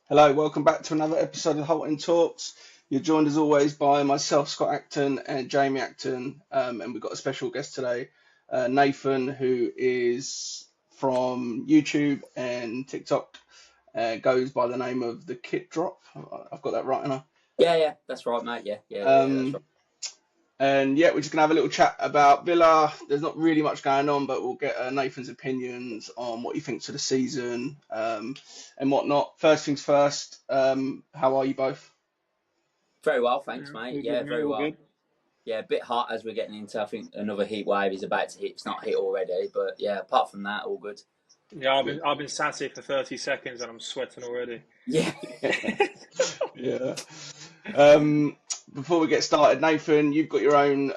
Hello, welcome back to another episode of Holton Talks. You're joined as always by myself, Scott Acton, and Jamie Acton, and we've got a special guest today, Nathan, who is from YouTube and TikTok, goes by the name of the Kit Drop. I've got that right, haven't Yeah, that's right, mate. Yeah, I? that's right. And yeah, we're just gonna have a little chat about Villa. There's not really much going on, but we'll get Nathan's opinions on what he thinks of the season, and whatnot. First things first, how are you both? Very well, thanks, Yeah, mate. all Yeah, good, mate. very All well. good. Yeah, a bit hot as we're getting into. I think another heat wave is about to hit. It's not hit already, but yeah, apart from that, all good. Yeah, Good. I've been sat here for 30 seconds and I'm sweating already. Yeah. Yeah. Um, Before we get started, Nathan, you've got your own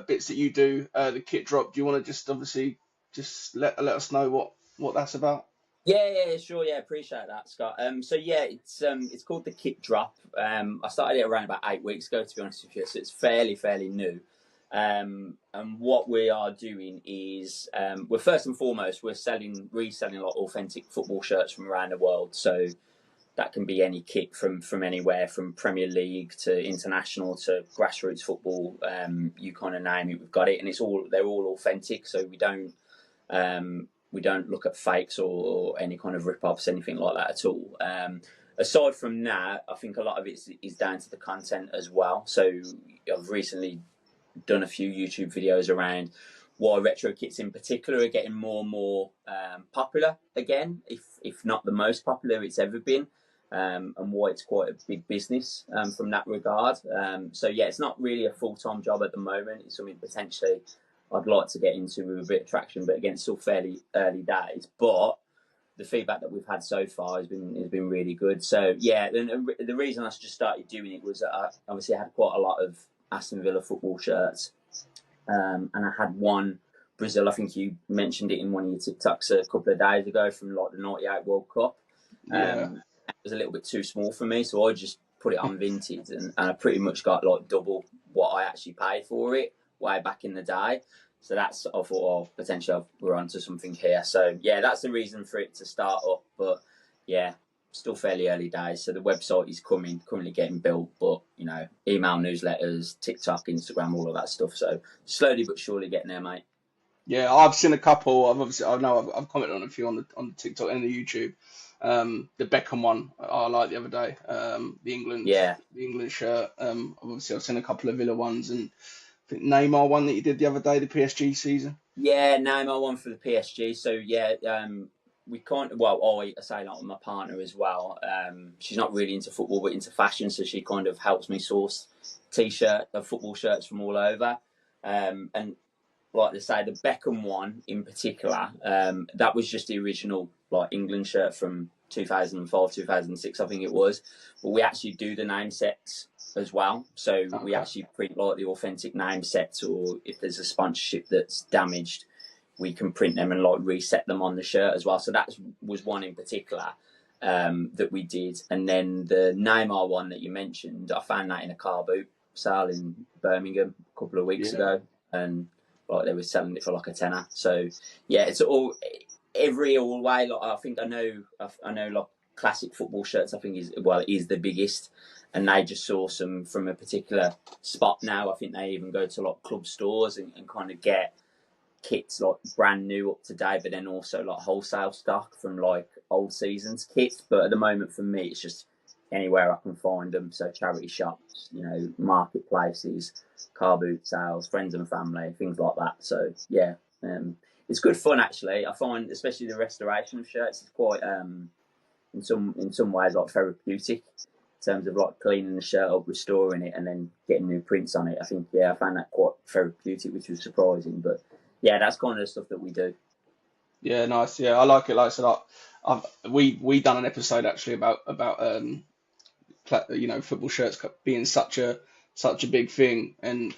bits that you do. The Kit Drop. Do you want to just obviously just let us know what that's about? Yeah, sure. Yeah, appreciate that, Scott. So yeah, it's called the Kit Drop. I started it around about 8 weeks ago, to be honest with you. So it's fairly new. And what we are doing is, we're first and foremost, we're reselling like authentic football shirts from around the world. So that can be any kit from anywhere, from Premier League to international to grassroots football. You kind of name it, we've got it, and they're all authentic. So we don't look at fakes or any kind of rip-offs, anything like that at all. Aside from that, I think a lot of it is down to the content as well. So I've recently done a few YouTube videos around why retro kits in particular are getting more and more popular again, if not the most popular it's ever been, and why it's quite a big business from that regard. So yeah, it's not really a full-time job at the moment. It's something potentially I'd like to get into with a bit of traction, but again, it's still fairly early days. But the feedback that we've had so far has been really good. So yeah, the reason I just started doing it was that I obviously had quite a lot of Aston Villa football shirts, and I had one Brazil. I think you mentioned it in one of your TikToks a couple of days ago from like the '98 World Cup. Yeah. It was a little bit too small for me, so I just put it on Vinted, and I pretty much got like double what I actually paid for it way back in the day. So I thought, oh, potentially we're onto something here. So yeah, that's the reason for it to start up. But yeah, still fairly early days. So the website is currently getting built, but email newsletters, TikTok, Instagram, all of that stuff. So slowly but surely getting there, mate. Yeah, I've seen a couple. I've commented on a few on the TikTok and the YouTube. The Beckham one I liked the other day. Yeah, The England shirt. Obviously I've seen a couple of Villa ones, and I think Neymar one that you did the other day, the PSG season. yeah. Name I one for the PSG. So yeah, we can't. Well, I say that with my partner as well. She's not really into football, but into fashion, so she kind of helps me source football shirts from all over. And like they say, the Beckham one in particular, that was just the original like England shirt from 2005, 2006, I think it was. But we actually do the name sets as well. So we Okay. actually print like the authentic name sets, or if there's a sponsorship that's damaged, we can print them and like reset them on the shirt as well. So that was one in particular that we did. And then the Neymar one that you mentioned, I found that in a car boot sale in Birmingham a couple of weeks Yeah. ago, and like they were selling it for like a tenner. So yeah, it's all way. Like I know like classic football shirts. I think it is the biggest, and they just source them from a particular spot now. I think they even go to like club stores and kind of get kits like brand new up to date, but then also like wholesale stock from like old seasons kits. But at the moment for me, it's just anywhere I can find them. So charity shops, marketplaces, car boot sales, friends and family, things like that. So yeah, it's good fun actually. I find especially the restoration of shirts is quite in some ways like therapeutic in terms of like cleaning the shirt up, restoring it, and then getting new prints on it. I think I found that quite therapeutic, which was surprising. But yeah, that's kind of the stuff that we do. Yeah, nice. Yeah, I like it. Like I said, we done an episode actually about football shirts being such a big thing, and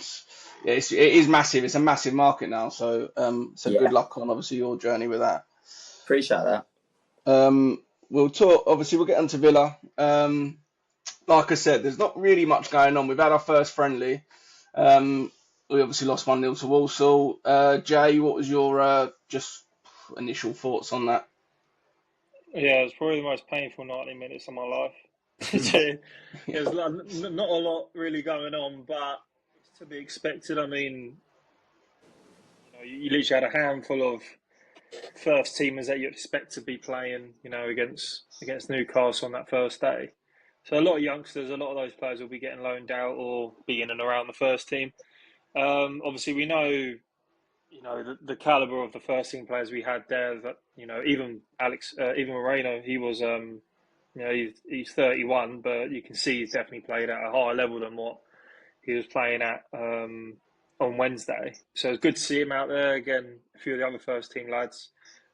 yeah, it is massive. It's a massive market now. So good Yeah, luck on obviously your journey with that. appreciate that. We'll talk. Obviously, we'll get onto Villa. Like I said, there's not really much going on. We've had our first friendly. We obviously lost 1-0 to Walsall. Jay, what was your just initial thoughts on that? Yeah, it was probably the most painful 90 minutes of my life. There's not a lot really going on, but it's to be expected. I mean, you literally had a handful of first teamers that you expect to be playing, against Newcastle on that first day. So a lot of youngsters, a lot of those players will be getting loaned out or be in and around the first team. Obviously, we know, the caliber of the first team players we had there. That even even Moreno, he was, he's 31, but you can see he's definitely played at a higher level than what he was playing at on Wednesday. So it's good to see him out there again. A few of the other first team lads,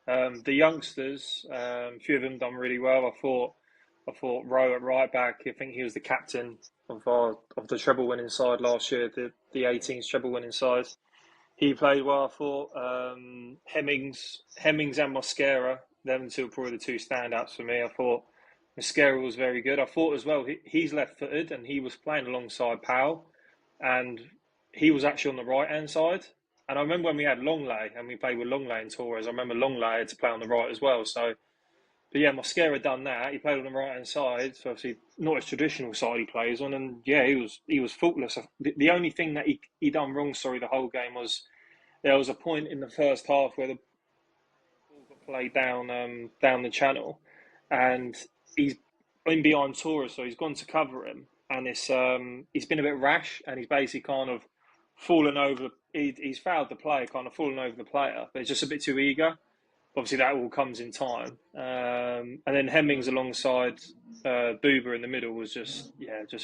the youngsters, a few of them done really well. I thought Rowe at right back. I think he was the captain of the treble winning side last year, the 18s treble winning side. He played well. I thought Hemmings and Mosquera, them two are probably the two standouts for me. I thought Mosquera was very good. I thought as well he's left-footed and he was playing alongside Powell, and he was actually on the right-hand side. And I remember when we had Longley and we played with Longley and Torres, I remember Longley had to play on the right as well. So, but yeah, Mosquera done that. He played on the right-hand side, so obviously not his traditional side he plays on. And yeah, he was faultless. The only thing that he done wrong, the whole game was there was a point in the first half where the ball got played down the channel, and he's in behind Torres, so he's gone to cover him, and he's been a bit rash, and he's basically kind of fallen over. He's fouled the player, kind of fallen over the player, but he's just a bit too eager. Obviously, that all comes in time. And then Hemmings alongside Boober in the middle was just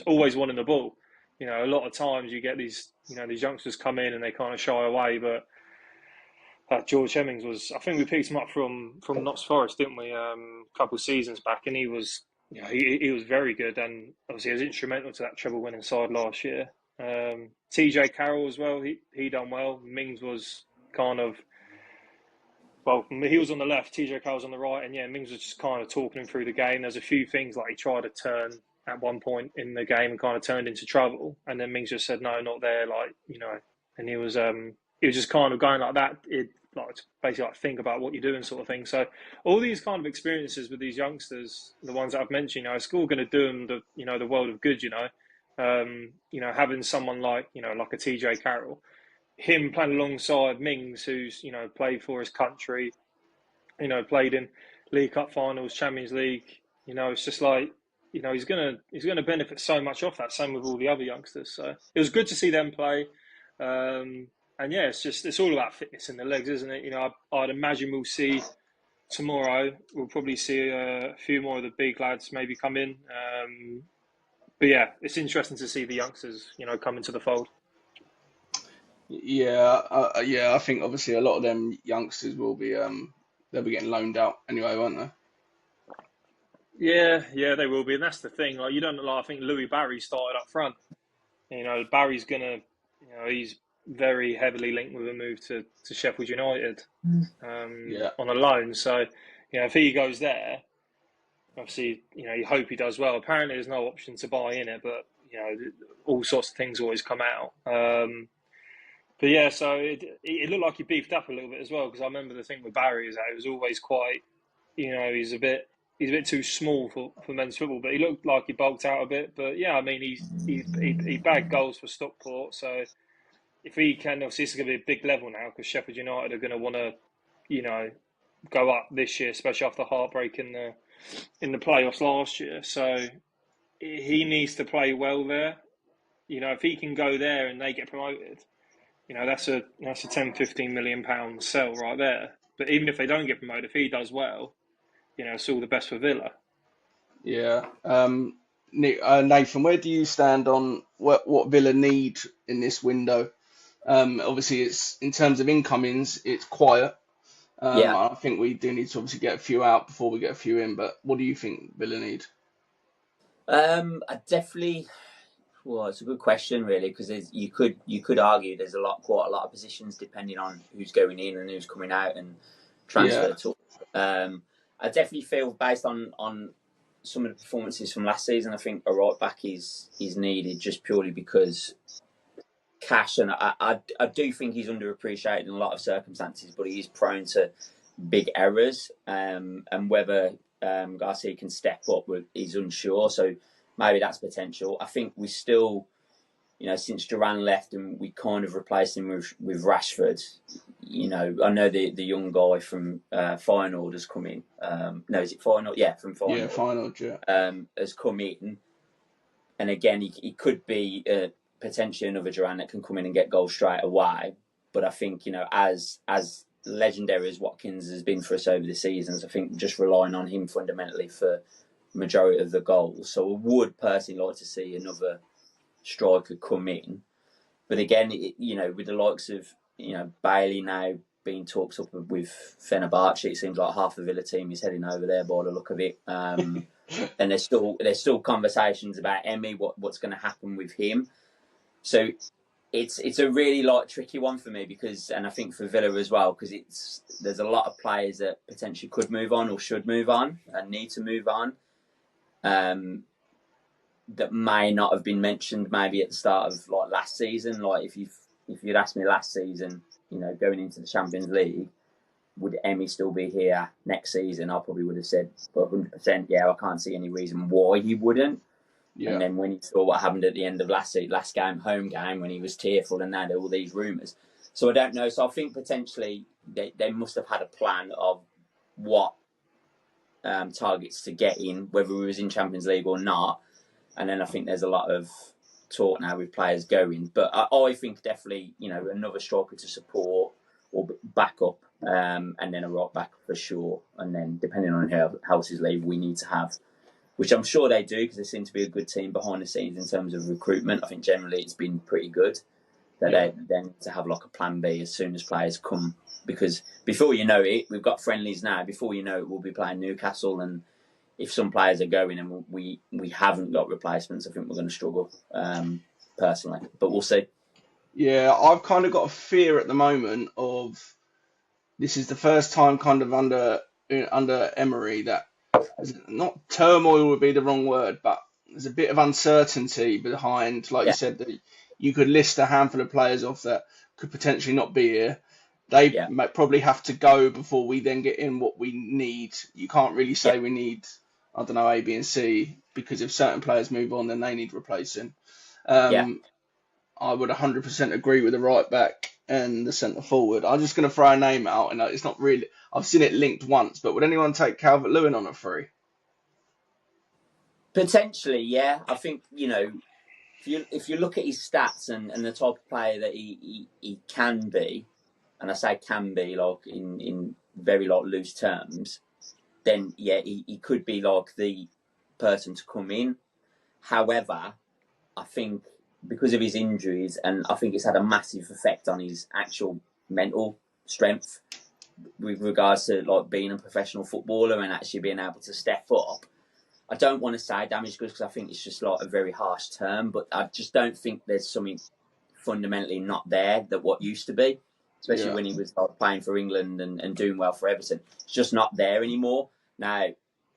always wanting the ball. A lot of times you get these youngsters come in and they kind of shy away, but George Hemmings was. I think we picked him up from Notts Forest, didn't we? A couple of seasons back, and he was, he was very good, and obviously he was instrumental to that treble winning side last year. TJ Carroll as well. He done well. Mings was kind of. Well, he was on the left, TJ Carroll was on the right, and yeah, Mings was just kind of talking him through the game. There's a few things like he tried to turn at one point in the game and kind of turned into trouble, and then Mings just said no, not there, and he was just kind of going like that. Basically think about what you're doing, sort of thing. So all these kind of experiences with these youngsters, the ones that I've mentioned, it's all going to do them the world of good. Having someone like like a TJ Carroll, him playing alongside Mings, who's played for his country, played in League Cup finals, Champions League. It's just like he's gonna benefit so much off that. Same with all the other youngsters. So it was good to see them play. And yeah, it's all about fitness in the legs, isn't it? I'd imagine we'll see tomorrow. We'll probably see a few more of the big lads maybe come in. But yeah, it's interesting to see the youngsters, come into the fold. Yeah, yeah. I think obviously a lot of them youngsters will be they'll be getting loaned out anyway, won't they? Yeah, they will be, and that's the thing. Like, you don't I think Louis Barry started up front. Barry's gonna, he's very heavily linked with a move to Sheffield United Yeah, on a loan. So, if he goes there, obviously, you hope he does well. Apparently, there's no option to buy in it, but all sorts of things always come out. But yeah, so it looked like he beefed up a little bit as well, because I remember the thing with Barry is that it was always quite, he's a bit too small for men's football, but he looked like he bulked out a bit. But yeah, I mean, he bagged goals for Stockport, so if he can, obviously this is going to be a big level now, because Sheffield United are going to want to, go up this year, especially after the heartbreak in the playoffs last year. So he needs to play well there. If he can go there and they get promoted, that's a 10-15 million pound sell right there. But even if they don't get promoted, if he does well, it's all the best for Villa. yeah. Nathan, where do you stand on what Villa need in this window? Obviously, it's in terms of incomings, it's quiet. Yeah. I think we do need to obviously get a few out before we get a few in. But what do you think Villa need? I definitely. Well, it's a good question, really, because you could argue there's quite a lot of positions depending on who's going in and who's coming out and transfer talk. I definitely feel, based on some of the performances from last season, I think a right back is needed, just purely because Cash, and I do think he's underappreciated in a lot of circumstances, but he is prone to big errors, and whether Garcia can step up, he's unsure. So maybe that's potential. I think we still, since Duran left and we kind of replaced him with Rashford, I know the young guy from Feyenoord has come in. No, is it Feyenoord? Yeah, from Feyenoord. Yeah, Feyenoord, yeah. Has come in. And again, he could be potentially another Duran that can come in and get goals straight away. But I think, as legendary as Watkins has been for us over the seasons, I think just relying on him fundamentally for the majority of the goals. So I would personally like to see another striker come in. But again, with the likes of, Bailey now being talked up with Fenerbahce, it seems like half the Villa team is heading over there by the look of it. And there's still conversations about Emmy, what's going to happen with him. So it's a really tricky one for me and I think for Villa as well, because there's a lot of players that potentially could move on or should move on and need to move on. That may not have been mentioned maybe at the start of last season. If you'd asked me last season, going into the Champions League, would Emmy still be here next season? I probably would have said 100%. Yeah, I can't see any reason why he wouldn't. Yeah. And then when he saw what happened at the end of last game, home game, when he was tearful, and now there were all these rumours. So I don't know. So I think potentially they must have had a plan of what targets to get in, whether he was in Champions League or not. And then I think there's a lot of talk now with players going. But I think definitely, another striker to support or back up, and then a right back for sure. And then depending on how houses leave, we need to have, which I'm sure they do, because they seem to be a good team behind the scenes in terms of recruitment. I think generally it's been pretty good. That they then to have a plan B as soon as players come. Because before you know it, we've got friendlies now. Before you know it, we'll be playing Newcastle, and if some players are going and we haven't got replacements, I think we're going to struggle, personally. But we'll see. Yeah, I've kind of got a fear at the moment of this is the first time kind of under Emery that not turmoil would be the wrong word, but there's a bit of uncertainty behind, you said, that you could list a handful of players off that could potentially not be here. They might probably have to go before we then get in what we need. You can't really say we need, I don't know, A, B, and C, because if certain players move on, then they need replacing. I would 100% agree with the right back and the centre forward. I'm just going to throw a name out, and it's not really. I've seen it linked once, but would anyone take Calvert-Lewin on a free? Potentially, yeah. I think if you look at his stats and the type of player that he can be, and I say can be in very loose terms, then he could be the person to come in. However, I think because of his injuries, and I think it's had a massive effect on his actual mental strength with regards to being a professional footballer and actually being able to step up. I don't want to say damaged goods because I think it's just a very harsh term, but I just don't think there's something fundamentally not there that what used to be, especially when he was playing for England and doing well for Everton. It's just not there anymore. Now,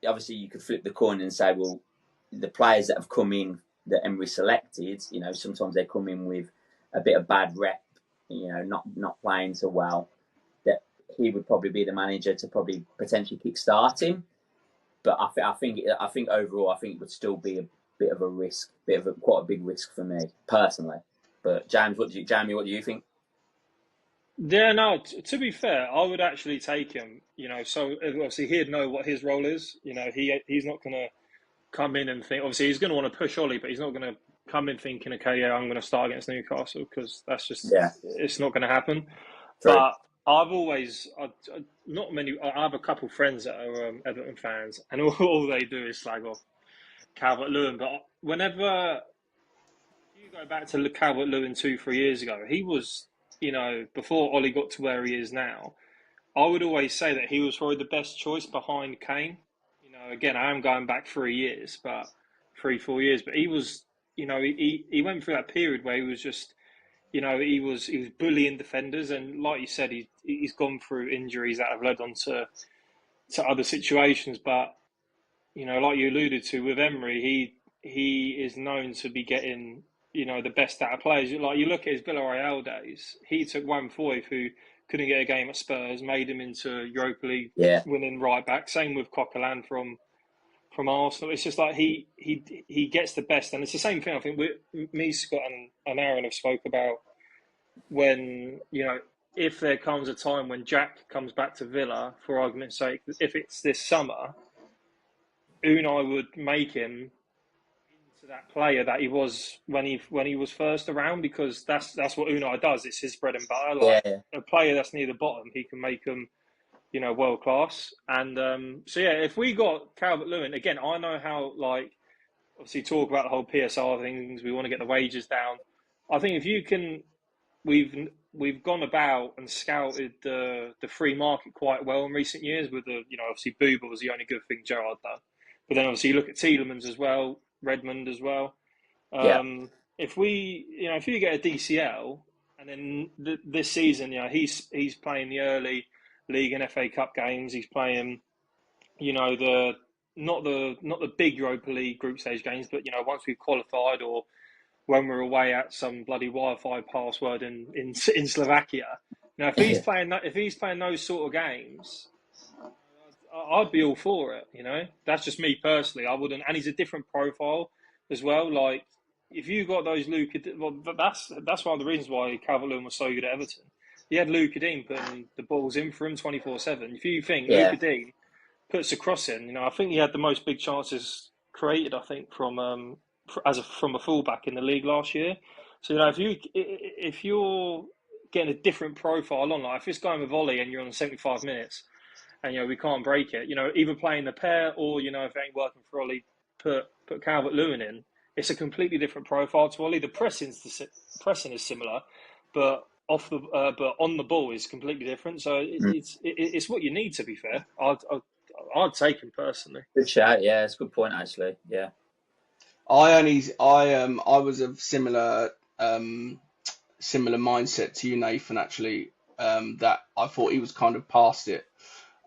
obviously, you could flip the coin and say, well, the players that have come in that Emery selected, sometimes they come in with a bit of bad rep, not playing so well, that he would probably be the manager to probably potentially kickstart him. But I think overall, I think it would still be a bit of a risk, quite a big risk for me personally. But Jamie, what do you think? Yeah, no. To be fair, I would actually take him. So obviously he'd know what his role is. He's not going to come in and think. Obviously, he's going to want to push Ollie, but he's not going to come in thinking, okay, I'm going to start against Newcastle, because that's just it's not going to happen. True. But I've always, not many. I have a couple of friends that are Everton fans, and all they do is slag off Calvert-Lewin. But whenever you go back to Calvert-Lewin 2-3 years ago, he was, before Ollie got to where he is now, I would always say that he was probably the best choice behind Kane. Again, I am going back 3 years, but 3-4 years. But he was, he went through that period where he was just, he was bullying defenders, and like you said, he's gone through injuries that have led on to other situations. But like you alluded to with Emery, he is known to be getting the best out of players. Like you look at his Villarreal days, he took Juan Foyth, who couldn't get a game at Spurs, made him into Europa League Yeah, winning right back. Same with Coquelin from Arsenal. It's just like he gets the best, and it's the same thing. I think me, Scott, and Aaron have spoke about when if there comes a time when Jack comes back to Villa, for argument's sake, if it's this summer, Unai would make him into that player that he was when he was first around, because that's what Unai does. It's his bread and butter. Like yeah, a player that's near the bottom, he can make them world class. And so yeah, if we got Calvert-Lewin again, I know how obviously talk about the whole PSR things. We want to get the wages down. I think if you can, we've gone about and scouted the free market quite well in recent years. With the obviously Booba was the only good thing Gerrard done, but then obviously you look at Tielemans as well, Redmond as well. yeah, If you get a DCL, and then this season, he's playing the early league and FA Cup games. He's playing, the not the big Europa League group stage games, but once we've qualified, or when we're away at some bloody Wi-Fi password in Slovakia. If he's yeah. playing those sort of games, I'd be all for it. That's just me personally. I wouldn't, and he's a different profile as well. Like if you got those Luca, well, that's one of the reasons why Calvert-Lewin was so good at Everton. He had Luca Dean putting the balls in for him 24/7. If you think Yeah. Luca Dean puts a cross in, I think he had the most big chances created. I think from a fullback in the league last year. So if you're getting a different profile on, like if it's going with volley and you're on 75 minutes, and we can't break it. Either playing the pair, or if it ain't working for Ollie, put Calvert-Lewin in. It's a completely different profile to Ollie. The pressing is similar, but but on the ball is completely different. So it's what you need. To be fair, I'd take him personally. Good shout. Yeah, it's a good point actually. Yeah, I was of similar mindset to you, Nathan. Actually, that I thought he was kind of past it.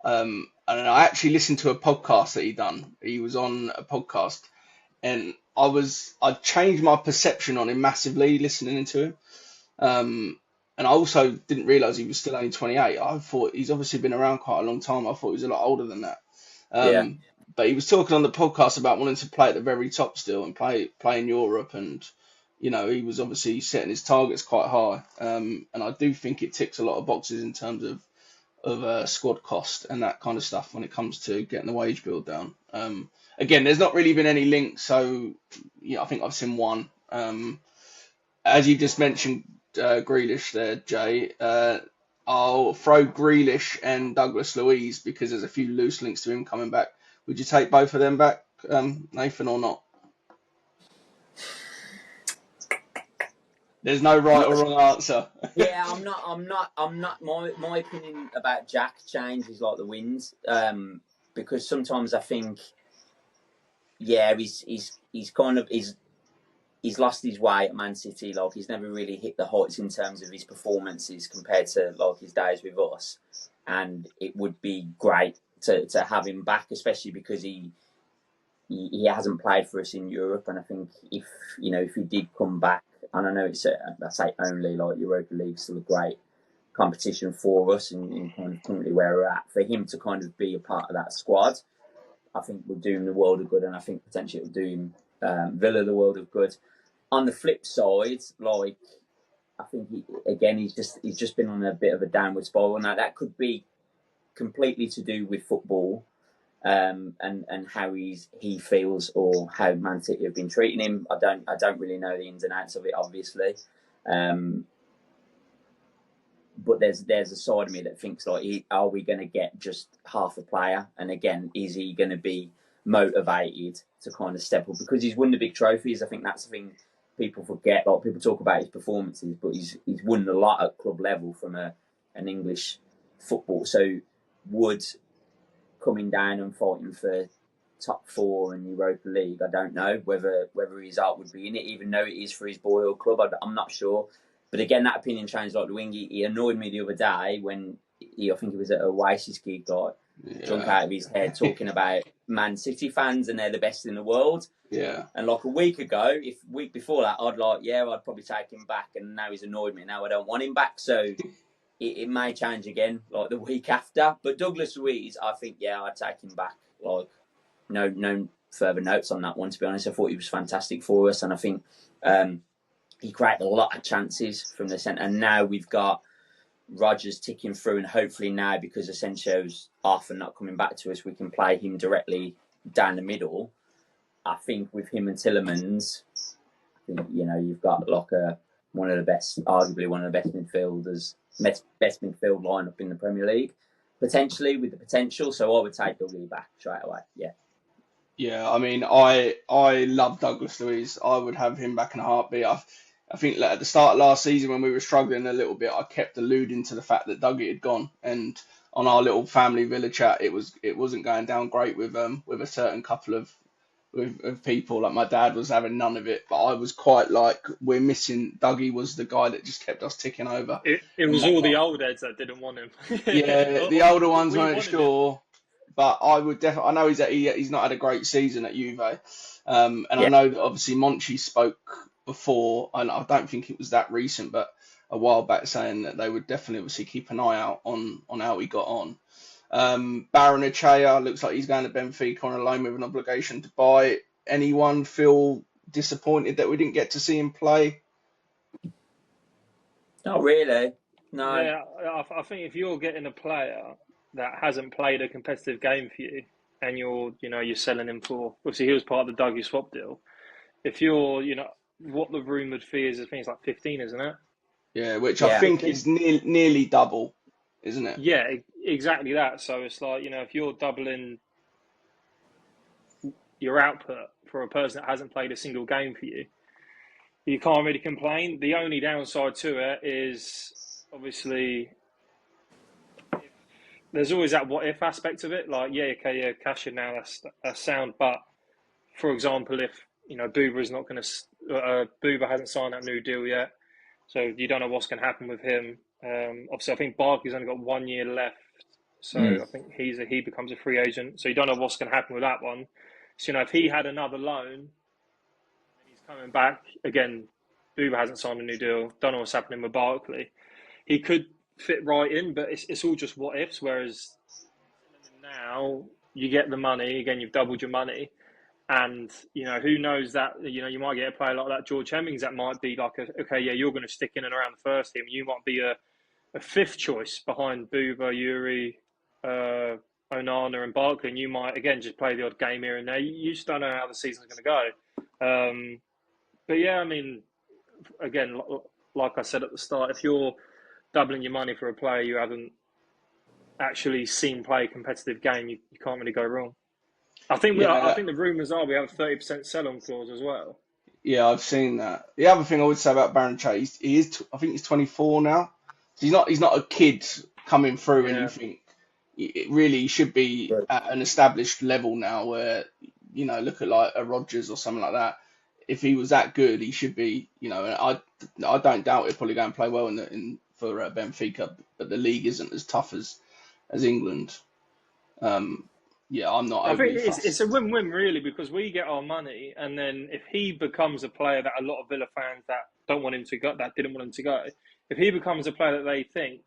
And I actually listened to a podcast that he done. He was on a podcast, and I changed my perception on him massively listening to him. And I also didn't realise he was still only 28. I thought he's obviously been around quite a long time. I thought he was a lot older than that. yeah, But he was talking on the podcast about wanting to play at the very top still and play in Europe, and he was obviously setting his targets quite high. And I do think it ticks a lot of boxes in terms of squad cost and that kind of stuff when it comes to getting the wage bill down. Again, there's not really been any links, so I think I've seen one. As you just mentioned, Grealish there, Jay. I'll throw Grealish and Douglas Luiz because there's a few loose links to him coming back. Would you take both of them back, Nathan, or not? There's no right or wrong answer. Yeah. I'm not. My opinion about Jack changes like the wind. Because sometimes I think, yeah, he's lost his way at Man City. Like he's never really hit the heights in terms of his performances compared to like his days with us. And it would be great to have him back, especially because he hasn't played for us in Europe. And I think if he did come back, and I know I say only like Europa League's still a great competition for us in kind of currently where we're at. For him to kind of be a part of that squad, I think will do him the world of good, and I think potentially it will do him Villa the world of good. On the flip side, like I think he's just been on a bit of a downward spiral. Now that could be completely to do with football, and how he feels or how Man City have been treating him. I don't really know the ins and outs of it, obviously. But there's a side of me that thinks like, are we going to get just half a player? And again, is he going to be motivated to kind of step up because he's won the big trophies? I think that's the thing people forget. Like people talk about his performances, but he's won a lot at club level from an English football. So would coming down and fighting for top 4 in Europa League, I don't know whether his heart would be in it, even though it is for his boyhood club. I'm not sure. But again, that opinion changed like the wing. He annoyed me the other day when I think it was at a Oasis gig. Like drunk out of his head, talking about Man City fans and they're the best in the world. Yeah. And like a week before that, I'd probably take him back, and now he's annoyed me. Now I don't want him back, so it may change again, like the week after. But Douglas Luiz, I think, I'd take him back. Like, no further notes on that one, to be honest. I thought he was fantastic for us, and I think he created a lot of chances from the centre. And now we've got Rodgers ticking through, and hopefully now, because Asensio's off and not coming back to us, we can play him directly down the middle. I think with him and Tielemans, I think, you've got like arguably one of the best midfielders, best midfield lineup in the Premier League, potentially with the potential. So I would take Dougie back straight away. Yeah. Yeah, I mean, I love Douglas Luiz. I would have him back in a heartbeat. I think at the start of last season, when we were struggling a little bit, I kept alluding to the fact that Dougie had gone, and on our little family villa chat, it wasn't going down great with a certain couple of people. Like my dad was having none of it, but I was quite like, we're missing. Dougie was the guy that just kept us ticking over. It was all the old heads that didn't want him. Yeah, the older ones weren't sure. But I would definitely. I know he's not had a great season at Juve, and I know that obviously Monchi spoke before, and I don't think it was that recent, but a while back, saying that they would definitely obviously keep an eye out on how he got on. Barrenechea looks like he's going to Benfica on a loan with an obligation to buy. Anyone feel disappointed that we didn't get to see him play? Not really. No. Yeah, I think if you're getting a player that hasn't played a competitive game for you, and you're selling him for, obviously he was part of the Dougie swap deal. If you're, what the rumoured fee is, I think it's like 15, isn't it? Yeah, which I think is nearly double, isn't it? Yeah, exactly that. So it's like, if you're doubling your output for a person that hasn't played a single game for you, you can't really complain. The only downside to it is, obviously, there's always that what if aspect of it. Like, cash in now, that's sound. But for example, if Booba hasn't signed that new deal yet, so you don't know what's going to happen with him. Obviously, I think Barkley's only got 1 year left, so I think he becomes a free agent. So you don't know what's going to happen with that one. So if he had another loan and he's coming back again, Booba hasn't signed a new deal. Don't know what's happening with Barkley. He could fit right in, but it's all just what ifs. Whereas now you get the money again, you've doubled your money, and who knows that you might get a player like that George Hemmings that might be like you're going to stick in and around the first team. You might be a fifth choice behind Booba, Yuri, Onana, and Barkley, and you might again just play the odd game here and there. You just don't know how the season's going to go. But yeah, I mean, again, like I said at the start, if you're doubling your money for a player you haven't actually seen play a competitive game, you can't really go wrong. I think the rumours are we have a 30% sell-on clause as well. Yeah, I've seen that. The other thing I would say about Barrenechea, I think he's 24 now. So he's not a kid coming through anything. It really should be at an established level now where, look at like a Rodgers or something like that. If he was that good, he should be, I don't doubt he'll probably go and play well for Benfica, but the league isn't as tough as England. I'm not. I think it's a win-win really, because we get our money, and then if he becomes a player that a lot of Villa fans that don't want him to go, that didn't want him to go, if he becomes a player that they think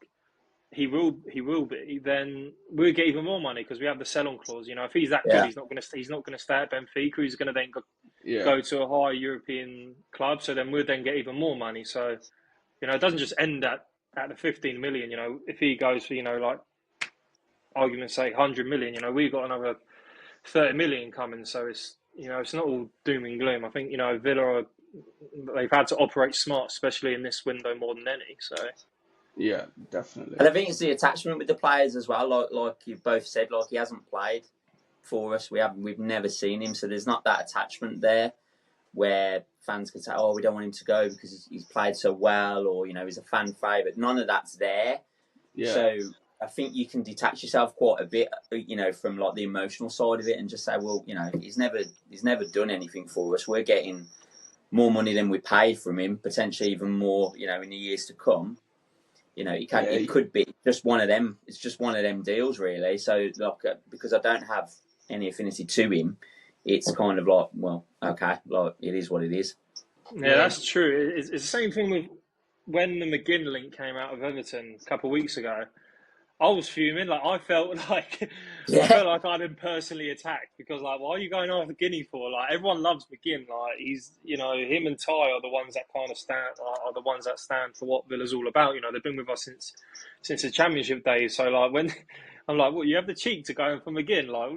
he will be, then we'll get even more money because we have the sell-on clause. If he's that good, he's not going to stay at Benfica. He's going to then go to a high European club. So then we'll then get even more money. So it doesn't just end at the 15 million. If he goes for like argument's sake 100 million, we've got another 30 million coming. So it's it's not all doom and gloom. I think Villa they've had to operate smart, especially in this window more than any. So. Yeah, definitely. And I think it's the attachment with the players as well. Like you both said, like he hasn't played for us. We've never seen him, so there's not that attachment there where fans can say, "Oh, we don't want him to go because he's played so well," or he's a fan favourite. None of that's there. Yeah. So I think you can detach yourself quite a bit, from like the emotional side of it, and just say, "Well, he's never done anything for us. We're getting more money than we paid from him, potentially even more, in the years to come." You know, Yeah, it could be just one of them. It's just one of them deals, really. So, like, because I don't have any affinity to him, it's kind of like, well, okay, like it is what it is. Yeah, that's true. It's the same thing with when the McGinn link came out of Everton a couple of weeks ago. I was fuming. Like I felt like I'd been personally attacked because like, why are you going after Guinea for? Like everyone loves McGinn. Like he's, him and Ty are the ones that kind of are the ones that stand for what Villa's all about. You know, they've been with us since the Championship days. So like when I'm like, well, you have the cheek to go in for McGinn. Like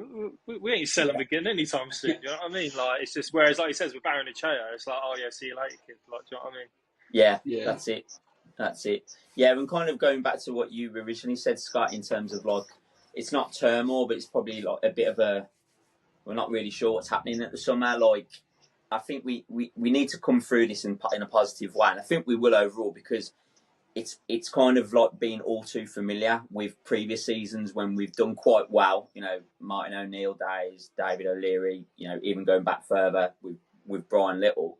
we ain't selling McGinn anytime soon. You know what I mean? Like it's just whereas like he says with Baron Echea, it's like, oh yeah, see you later, kid. Like, do you know what I mean? Yeah, that's it. That's it. Yeah, and kind of going back to what you originally said, Scott, in terms of like, it's not turmoil, but it's probably like a bit of we're not really sure what's happening at the summer. Like, I think we need to come through this in a positive way, and I think we will overall because it's kind of like being all too familiar with previous seasons when we've done quite well. You know, Martin O'Neill days, David O'Leary. You know, even going back further with Brian Little.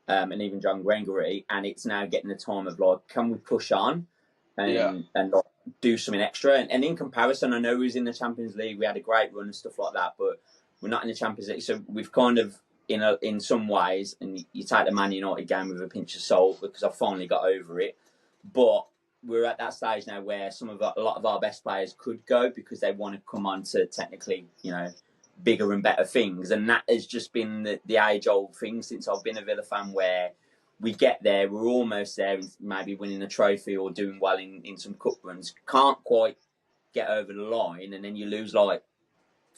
And even John Gregory, and it's now getting the time of like, can we push on and like, do something extra? And in comparison, I know we was in the Champions League, we had a great run and stuff like that, but we're not in the Champions League, so we've kind of in some ways, and you take the Man United game with a pinch of salt because I've finally got over it, but we're at that stage now where a lot of our best players could go because they want to come on to technically, bigger and better things, and that has just been the age-old thing since I've been a Villa fan, where we get there, we're almost there, maybe winning a trophy or doing well in some cup runs, can't quite get over the line, and then you lose like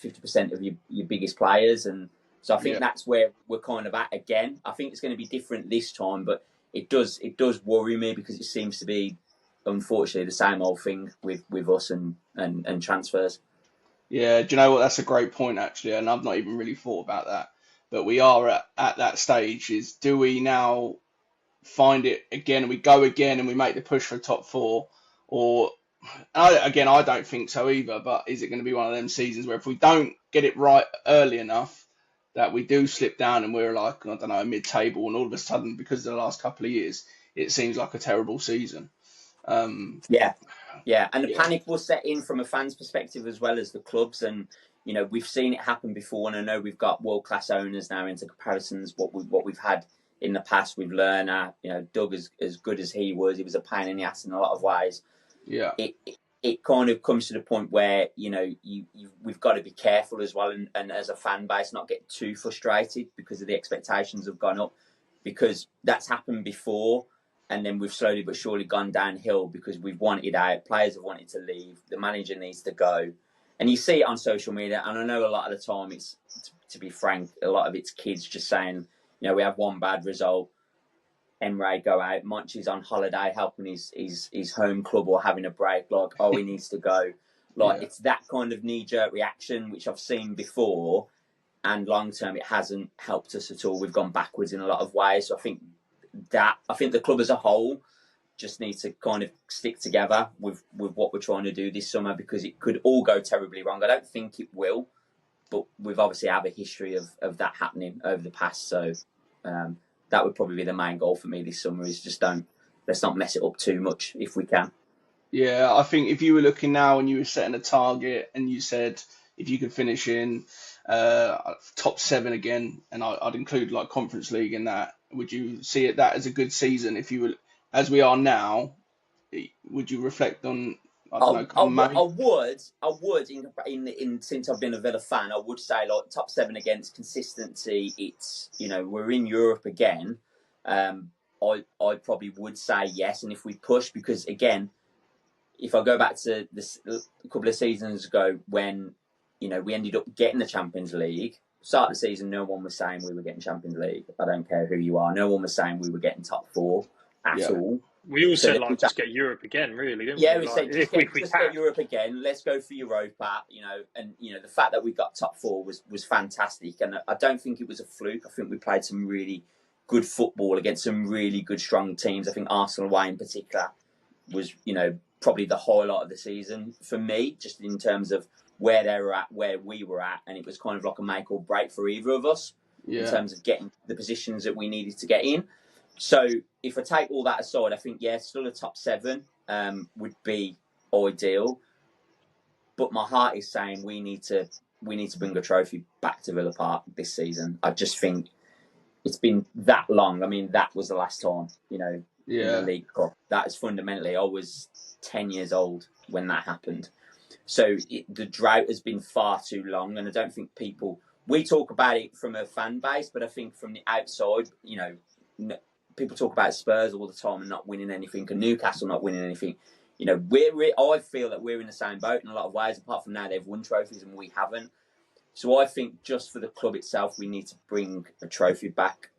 50% of your biggest players, and so I think that's where we're kind of at again. I think it's going to be different this time, but it does worry me because it seems to be, unfortunately, the same old thing with us and transfers. Yeah, do you know what? That's a great point, actually, and I've not even really thought about that. But we are at that stage. Is do we now find it again and we go again and we make the push for top four? Or, I don't think so either, but is it going to be one of them seasons where if we don't get it right early enough, that we do slip down and we're like, I don't know, mid-table, and all of a sudden, because of the last couple of years, it seems like a terrible season. Yeah, and the panic will set in from a fan's perspective as well as the clubs, and we've seen it happen before, and I know we've got world-class owners now into comparisons what we've had in the past with Lerner. Doug as good as he was a pain in the ass in a lot of ways. Yeah, it kind of comes to the point where we've got to be careful as well, and as a fan base not get too frustrated because of the expectations have gone up, because that's happened before. And then we've slowly but surely gone downhill because we've wanted out. Players have wanted to leave. The manager needs to go. And you see it on social media. And I know a lot of the time it's, to be frank, a lot of it's kids just saying, we have one bad result. Emre go out. Monchi's on holiday helping his home club or having a break. Like, he needs to go. It's that kind of knee-jerk reaction, which I've seen before. And long-term, it hasn't helped us at all. We've gone backwards in a lot of ways. So I think the club as a whole just needs to kind of stick together with what we're trying to do this summer, because it could all go terribly wrong. I don't think it will, but we've obviously had a history of that happening over the past. So that would probably be the main goal for me this summer, is just let's not mess it up too much if we can. Yeah, I think if you were looking now and you were setting a target and you said if you could finish in top 7 again, and I'd include like Conference League in that, would you see that as a good season? If you were, as we are now, would you reflect on, I would in since I've been a Villa fan, I would say like top 7 against consistency. It's, we're in Europe again. I probably would say yes, and if we push, because again, if I go back to this a couple of seasons ago when we ended up getting the Champions League. Start of the season, no one was saying we were getting Champions League. I don't care who you are. No one was saying we were getting top 4 at all. We all said, just get Europe again, really, didn't we? Yeah, we said, just get Europe again. Let's go for Europa, and the fact that we got top 4 was fantastic. And I don't think it was a fluke. I think we played some really good football against some really good, strong teams. I think Arsenal away in particular was, probably the highlight of the season for me, just in terms of where they were at, where we were at, and it was kind of like a make or break for either of us in terms of getting the positions that we needed to get in. So if I take all that aside, I think, still a top 7. would be ideal. But my heart is saying we need to bring a trophy back to Villa Park this season. I just think it's been that long. I mean, that was the last time, in the League Cup. That is fundamentally, I was 10 years old when that happened. So the drought has been far too long, and I don't think we talk about it from a fan base, but I think from the outside, people talk about Spurs all the time and not winning anything, and Newcastle not winning anything. I feel that we're in the same boat in a lot of ways. Apart from now, they've won trophies and we haven't. So I think just for the club itself, we need to bring a trophy back.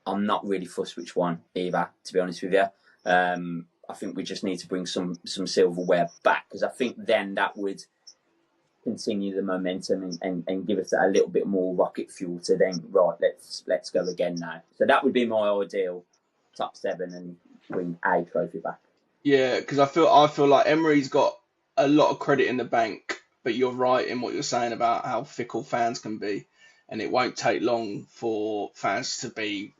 I'm not really fussed which one either, to be honest with you. I think we just need to bring some silverware back, because I think then that would continue the momentum and give us a little bit more rocket fuel to then, right, let's go again now. So that would be my ideal top 7 and bring a trophy back. Yeah, because I feel like Emery's got a lot of credit in the bank, but you're right in what you're saying about how fickle fans can be, and it won't take long for fans to be,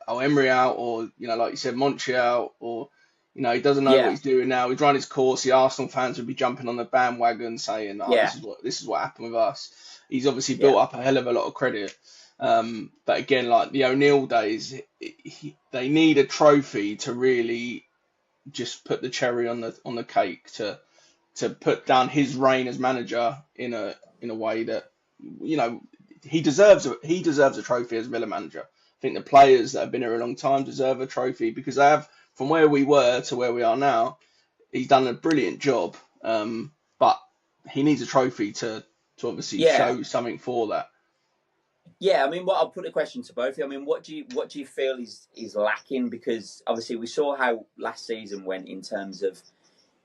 Emery out, or like you said, Monchi out, or he doesn't know what he's doing now. He's run his course. The Arsenal fans would be jumping on the bandwagon saying, this is what happened with us. He's obviously built up a hell of a lot of credit. But again, like the O'Neill days, they need a trophy to really just put the cherry on the cake to put down his reign as manager in a way that he deserves a trophy as Villa manager. I think the players that have been here a long time deserve a trophy, because they have, from where we were to where we are now, he's done a brilliant job. But he needs a trophy to obviously show something for that. Yeah, I mean, I'll put a question to both of you. I mean, what do you feel is lacking? Because obviously we saw how last season went in terms of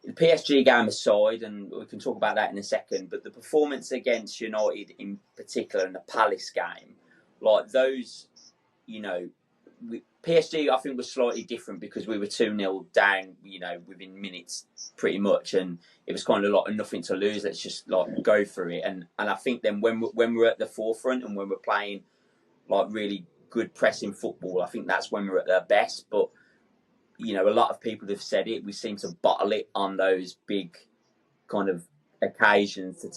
the PSG game aside, and we can talk about that in a second, but the performance against United in particular and the Palace game, like those, PSG I think was slightly different because we were 2-0 down, within minutes pretty much, and it was kind of like nothing to lose, let's just like go for it. And I think then when we're at the forefront and when we're playing like really good pressing football, I think that's when we're at their best. But a lot of people have said it, we seem to bottle it on those big kind of occasions to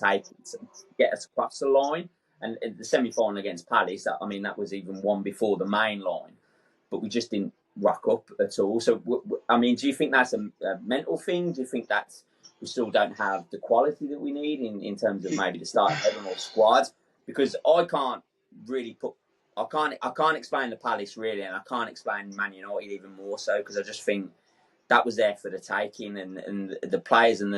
get us across the line. And the semi-final against Palace, that was even one before the main line, but we just didn't rock up at all. So, do you think that's a mental thing? Do you think that's we still don't have the quality that we need in terms of maybe the starting 11 or squad? Because I can't explain the Palace really, and I can't explain Man United even more so, because I just think that was there for the taking, and the players and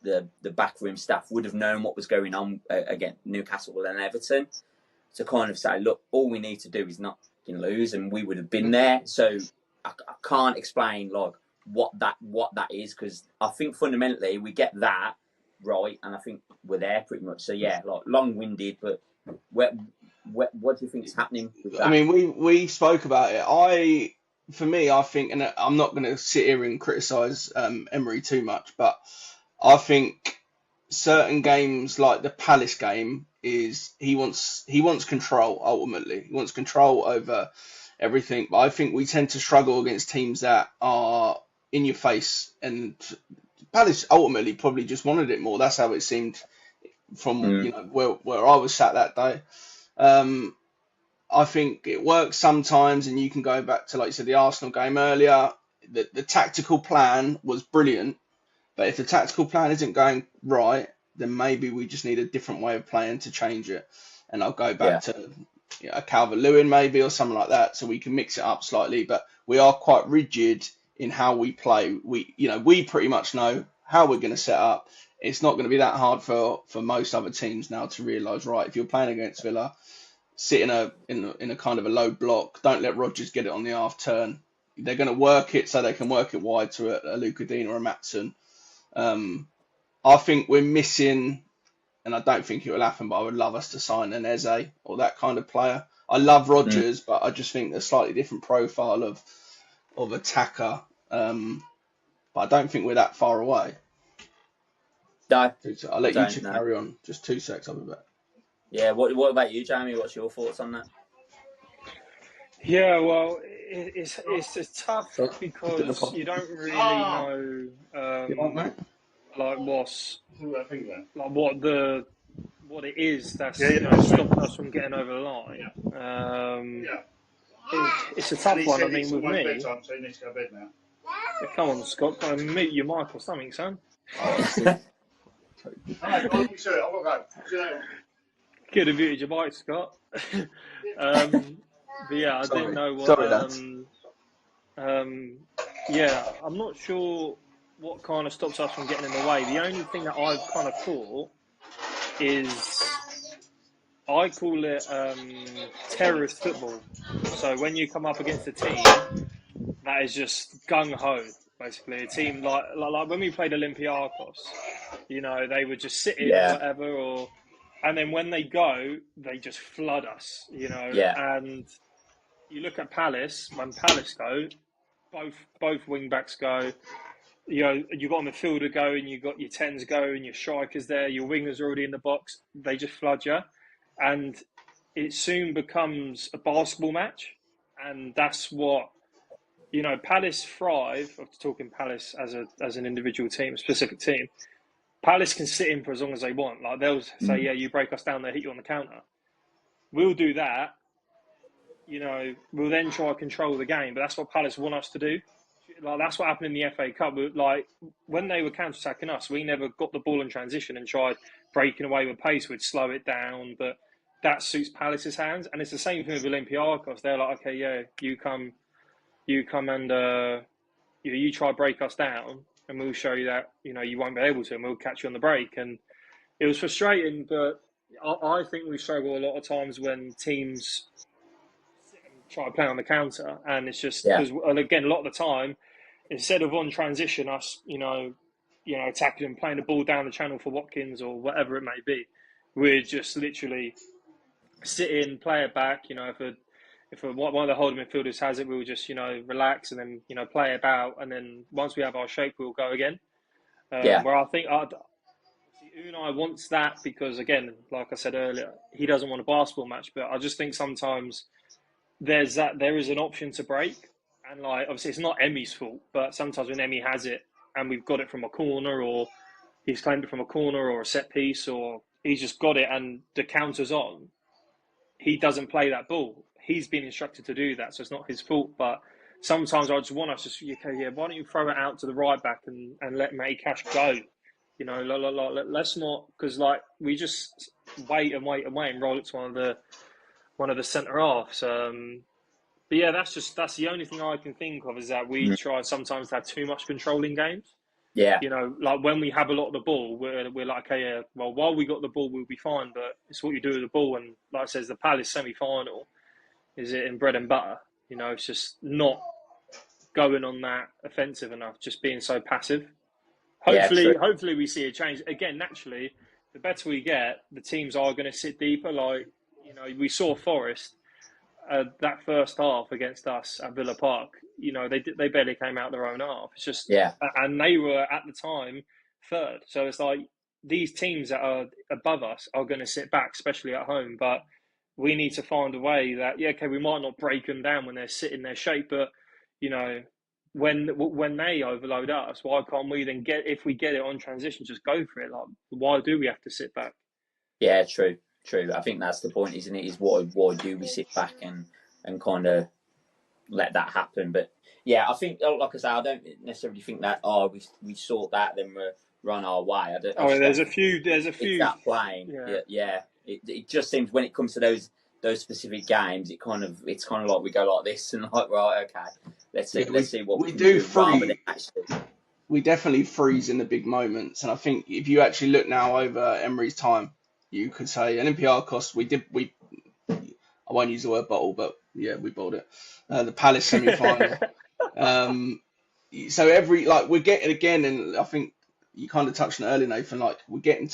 the backroom staff would have known what was going on against Newcastle and Everton to kind of say, look, all we need to do is not lose, and we would have been there. So I can't explain like what that is, because I think fundamentally we get that right, and I think we're there pretty much. So yeah, like long-winded, but what do you think is happening with that? I mean, we spoke about it. I think, and I'm not going to sit here and criticise Emery too much, but I think certain games like the Palace game is he wants control ultimately. He wants control over everything. But I think we tend to struggle against teams that are in your face, and Palace ultimately probably just wanted it more. That's how it seemed from where I was sat that day. I think it works sometimes, and you can go back to, like you said, the Arsenal game earlier. The tactical plan was brilliant, but if the tactical plan isn't going right, then maybe we just need a different way of playing to change it. And I'll go back to a Calvert-Lewin maybe, or something like that, so we can mix it up slightly. But we are quite rigid in how we play. We pretty much know how we're going to set up. It's not going to be that hard for most other teams now to realise, right, if you're playing against Villa, sit in a kind of a low block. Don't let Rodgers get it on the half turn. They're going to work it so they can work it wide to a Luca Dean or a Maatsen. I think we're missing, and I don't think it will happen, but I would love us to sign an Eze or that kind of player. I love Rodgers, but I just think a slightly different profile of attacker. But I don't think we're that far away. No, I'll let you two carry on. Just 2 secs, I'll be back. Yeah, what about you, Jamie? What's your thoughts on that? Yeah, well, it's tough So, put it in the because pot. you don't really know You want, mate? like what it is Yeah, that's yeah, that's right. stopping us from getting over the line. Yeah, Um, yeah. it's a And tough he one. I said mean, it's with almost me, bedtime, so he needs to go to bed now. come on, Scott, go and mute your mic or something, son. Oh, see. All right, I'll leave you to it. I've got to go. See you later. Could have muted your mic, Scott. But yeah, I didn't Sorry. know what. Sorry, lads. Yeah, I'm not sure what kind of stops us from getting in the way. The only thing that I've kind of thought is I call it terrorist football. So when you come up against a team that is just gung ho, basically a team like when we played Olympiacos, they would just sit in or Yeah, whatever, and then when they go, they just flood us, yeah, and you look at Palace. When Palace go, both wing backs go. You got a midfielder going, you got your tens going, your strikers there, your wingers are already in the box. They just flood you, and it soon becomes a basketball match, and that's what Palace thrive. After talking Palace as an individual team, a specific team, Palace can sit in for as long as they want. Like they'll say, mm, yeah, you break us down, they hit you on the counter. We'll do that. We'll then try to control the game, but that's what Palace want us to do. Like that's what happened in the FA Cup. Like when they were counter-attacking us, we never got the ball in transition and tried breaking away with pace. We'd slow it down, but that suits Palace's hands. And it's the same thing with Olympiacos. They're like, okay, yeah, you come and you try to break us down, and we'll show you that you won't be able to, and we'll catch you on the break. And it was frustrating, but I think we struggle a lot of times when teams sit and try to play on the counter, and it's just yeah, because, and again, a lot of the time, instead of on transition, us, attacking and playing the ball down the channel for Watkins or whatever it may be, we're just literally sit in, play it back. If one of the holding midfielders has it, we'll just relax and then play it out, and then once we have our shape, we'll go again. yeah, Where I think Unai wants that because, again, like I said earlier, he doesn't want a basketball match. But I just think sometimes there is an option to break, and like obviously it's not Emmy's fault, but sometimes when Emmy has it and we've got it from a corner, or he's claimed it from a corner or a set piece, or he's just got it and the counter's on, he doesn't play that ball. He's been instructed to do that, so it's not his fault. But sometimes I just want us to, okay, yeah, why don't you throw it out to the right back and let Matty Cash go? Let's not, because like we just wait and wait and wait and roll it to one of the centre halves. But yeah, that's the only thing I can think of is that we mm, try sometimes to have too much control in games. yeah, Like when we have a lot of the ball, we're like, okay, yeah, well, while we got the ball, we'll be fine. But it's what you do with the ball. And like I says, the Palace semi-final is it in bread and butter. It's just not going on that offensive enough, just being so passive. yeah, true. Hopefully we see a change. Again, naturally, the better we get, the teams are going to sit deeper. Like, we saw Forest that first half against us at Villa Park. They barely came out their own half. It's just, Yeah, and they were at the time third. So it's like these teams that are above us are going to sit back, especially at home. But we need to find a way that, yeah, okay, we might not break them down when they're sitting their shape, but you know, when they overload us, why can't we then if we get it on transition, just go for it? Like, why do we have to sit back? yeah, true, true. I think that's the point, isn't it? Is why do we sit back and kind of let that happen? But yeah, I think, like I say, I don't necessarily think that we sort that, then we run our way. I Oh, just there's don't a think few. it's that plain. Yeah. Yeah, yeah. It just seems when it comes to those specific games, it's kind of like we go like this and like, right, okay, let's see what we can do do rather than freeze. actually. We definitely freeze in the big moments, and I think if you actually look now over Emery's time, you could say Olympiacos. I won't use the word bottle, but yeah, we bottled it. The Palace semi-final. So we're getting again, and I think you kind of touched on it earlier, Nathan. Like we're getting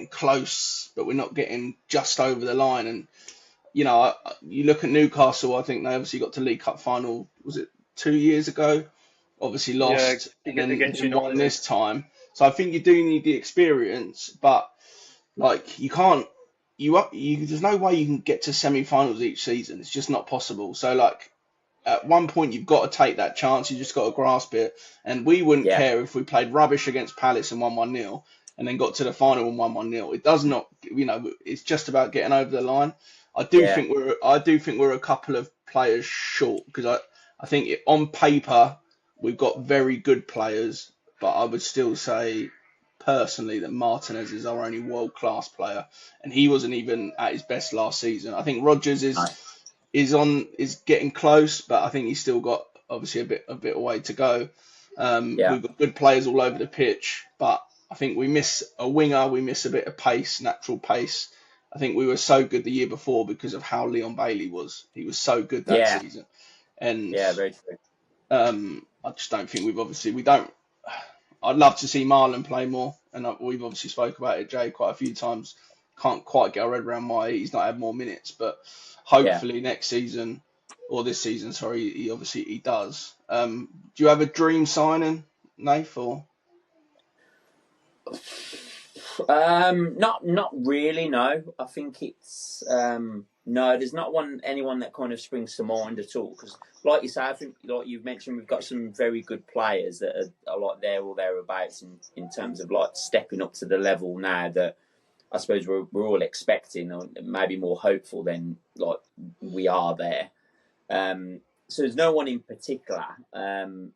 close, but we're not getting just over the line. And you look at Newcastle. I think they obviously got to League Cup final. Was it 2 years ago? Obviously lost, and against then won United. this time. So I think you do need the experience, but like you can't there's no way you can get to semi-finals each season. It's just not possible. So like at one point you've got to take that chance. You just got to grasp it. And we wouldn't Yeah, care if we played rubbish against Palace and won 1-0 and then got to the final and won 1-0. It does not, it's just about getting over the line. yeah, I do think we're a couple of players short because I think on paper we've got very good players, but I would still say personally that Martinez is our only world class player, and he wasn't even at his best last season. I think Rodgers no, is getting close, but I think he's still got obviously a bit away to go. yeah, We've got good players all over the pitch, but I think we miss a winger, we miss a bit of pace, natural pace. I think we were so good the year before because of how Leon Bailey was. He was so good that yeah, season, and yeah, very true. I just don't think we don't. I'd love to see Marlon play more, and we've obviously spoke about it, Jay, quite a few times. Can't quite get our head around why he's not had more minutes, but Yeah. hopefully next season or this season, sorry, he does. Do you have a dream signing, Nath? Or Not really. No, I think it's no. There's not anyone that kind of springs to mind at all. Because, like you say, I think like you've mentioned, we've got some very good players that are like there or thereabouts in terms of like stepping up to the level now that I suppose we're all expecting, or maybe more hopeful than like we are there. So there's no one in particular. And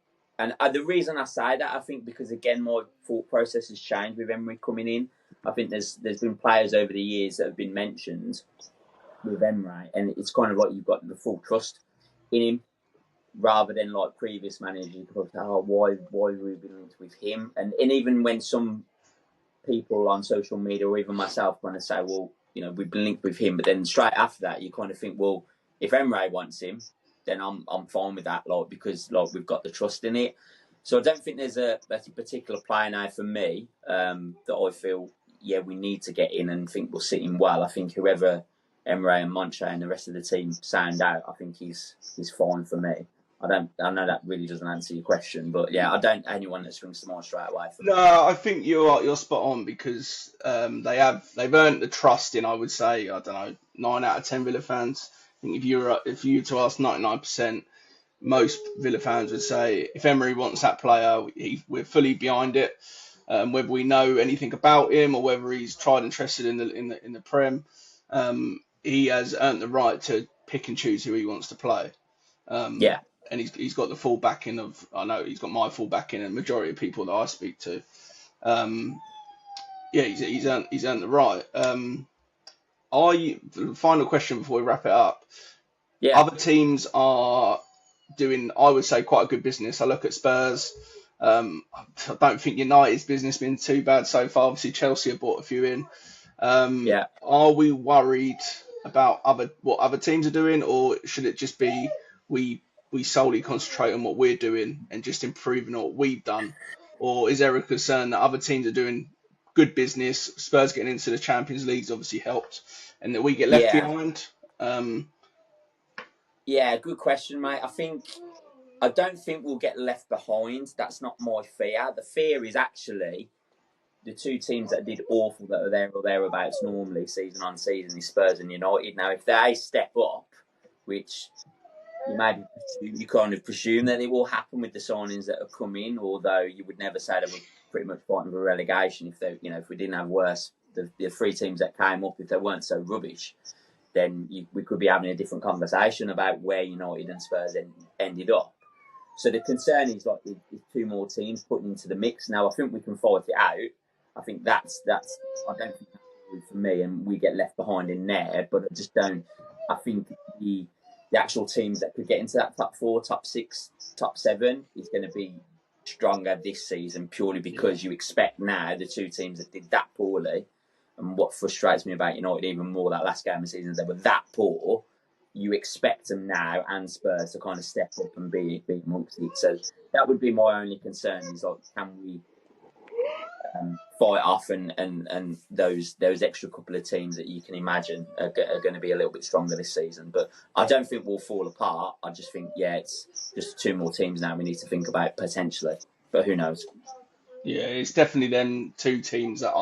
the reason I say that, I think, because again, my thought process has changed with Emery coming in. I think there's been players over the years that have been mentioned with Emery, and it's kind of like you've got the full trust in him, rather than like previous managers. You could say, "Oh, why have we been linked with him?" And even when some people on social media or even myself kind of say, "Well, we've been linked with him," but then straight after that, you kind of think, "Well, if Emery wants him, then I'm fine with that, like because like we've got the trust in it." So I don't think there's a particular player now for me that I feel we need to get in and think will sit in well. I think whoever Emery and Monche and the rest of the team sound out, I think he's fine for me. I know that really doesn't answer your question, but yeah, I don't anyone that springs to mind straight away for me. no, I think you're spot on because they've earned the trust in, I would say, I don't know, 9 out of 10 Villa fans. I think if you were to ask 99%, most Villa fans would say if Emery wants that player, we're fully behind it. Whether we know anything about him or whether he's tried and trusted in the Prem, he has earned the right to pick and choose who he wants to play. Um, Yeah, and he's got the full backing of, I know he's got my full backing and the majority of people that I speak to. Um, yeah, he's earned the right. The final question before we wrap it up. yeah, Other teams are doing, I would say, quite a good business. I look at Spurs. I don't think United's business been too bad so far. Obviously, Chelsea have bought a few in. yeah. Are we worried about what other teams are doing, or should it just be we solely concentrate on what we're doing and just improving what we've done? Or is there a concern that other teams are doing good business? Spurs getting into the Champions League's obviously helped, and that we get left Yeah, behind. Um, yeah, good question, mate. I don't think we'll get left behind. That's not my fear. The fear is actually the two teams that did awful that are there or thereabouts normally season on season is Spurs and United. Now, if they step up, which you kind of presume that it will happen with the signings that have come in, although you would never say they were pretty much fighting for relegation if we didn't have worse the three teams that came up, if they weren't so rubbish, then we could be having a different conversation about where United and Spurs ended up. So the concern is like the two more teams put into the mix. Now I think we can fight it out. I think that's I don't think that's for me, and we get left behind in there. But I just don't. I think the actual teams that could get into that top four, top six, top seven is going to be stronger this season purely because you expect now the two teams that did that poorly. And what frustrates me about United even more that last game of the season is they were that poor. You expect them now and Spurs to kind of step up and be amongst it. So that would be my only concern is like, can we fight off and those extra couple of teams that you can imagine are going to be a little bit stronger this season. But I don't think we'll fall apart. I just think, it's just two more teams now we need to think about potentially. But who knows? yeah, it's definitely them two teams that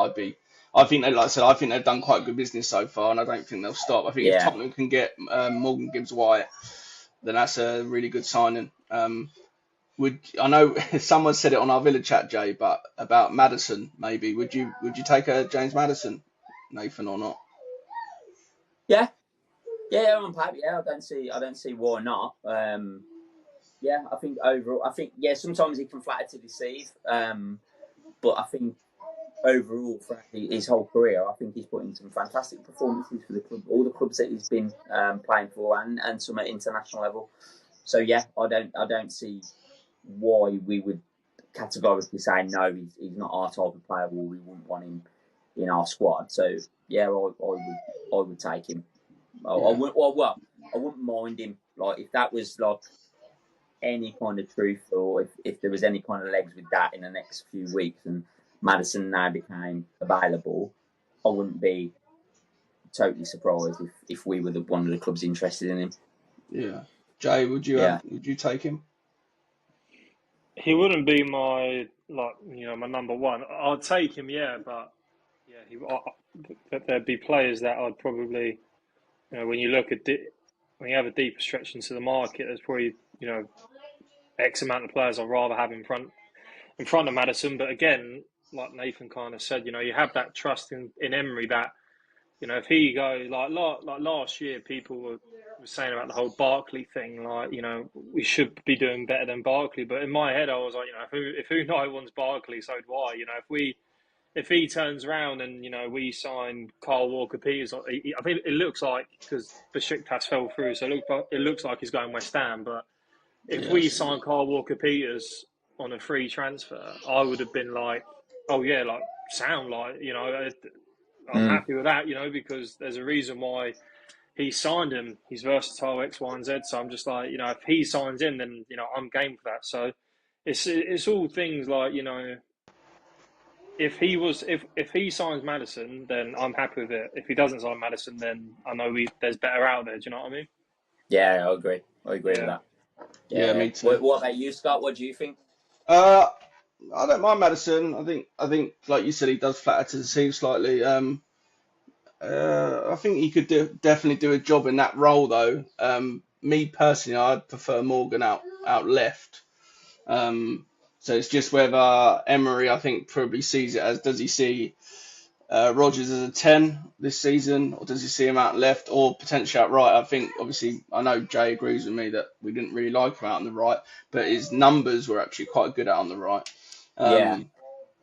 I think they, like I said, I think they've done quite good business so far, and I don't think they'll stop. I think if Yeah, Tottenham can get Morgan Gibbs White, then that's a really good signing. Would I know someone said it on our village chat, Jay, but about Madison maybe. Would you take a James Madison, Nathan, or not? yeah, yeah. On paper, yeah, I don't see why not. Yeah, I think overall, sometimes he can flatter to deceive. But I think overall, for his whole career, I think he's put in some fantastic performances for the club, all the clubs that he's been playing for, and some at international level. So yeah, I don't see why we would categorically say no, he's not our type of player, or we wouldn't want him in our squad. So yeah, I would take him. I wouldn't mind him. Like if that was like any kind of truth, or if there was any kind of legs with that in the next few weeks, and Madison now became available, I wouldn't be totally surprised if we were one of the clubs interested in him. Yeah, Jay, would you take him? He wouldn't be my my number one. I'd take him, yeah, but there'd be players that I'd probably, when you look at when you have a deeper stretch into the market, there's probably X amount of players I'd rather have in front of Madison. But again, like Nathan kind of said, you have that trust in Emery that if he goes like last year, people were saying about the whole Barkley thing, like we should be doing better than Barkley. But in my head, I was like, if Unai wants Barkley, so do I. If he turns around and we sign Kyle Walker-Peters, I think it looks like, because Besiktas fell through, so it looks like he's going West Ham. But if we Yes. sign Kyle Walker-Peters on a free transfer, I would have been like, oh yeah, like sound like I'm happy with that, because there's a reason why he signed him. He's versatile, X, Y, and Z. So I'm just like, if he signs him, then I'm game for that. So it's all things like if he signs Madison, then I'm happy with it. If he doesn't sign Madison, then I know there's better out there. Do you know what I mean? Yeah, I agree. With Yeah. that. Yeah, me too. What about you, Scott? What do you think? I don't mind Madison. I think like you said, he does flatter to deceive slightly. I think he could definitely do a job in that role though. Me personally, I'd prefer Morgan out left. So it's just whether Emery, I think, probably sees it as, does he see Rodgers as a 10 this season, or does he see him out left, or potentially out right? I think, obviously, I know Jay agrees with me that we didn't really like him out on the right, but his numbers were actually quite good out on the right. Yeah.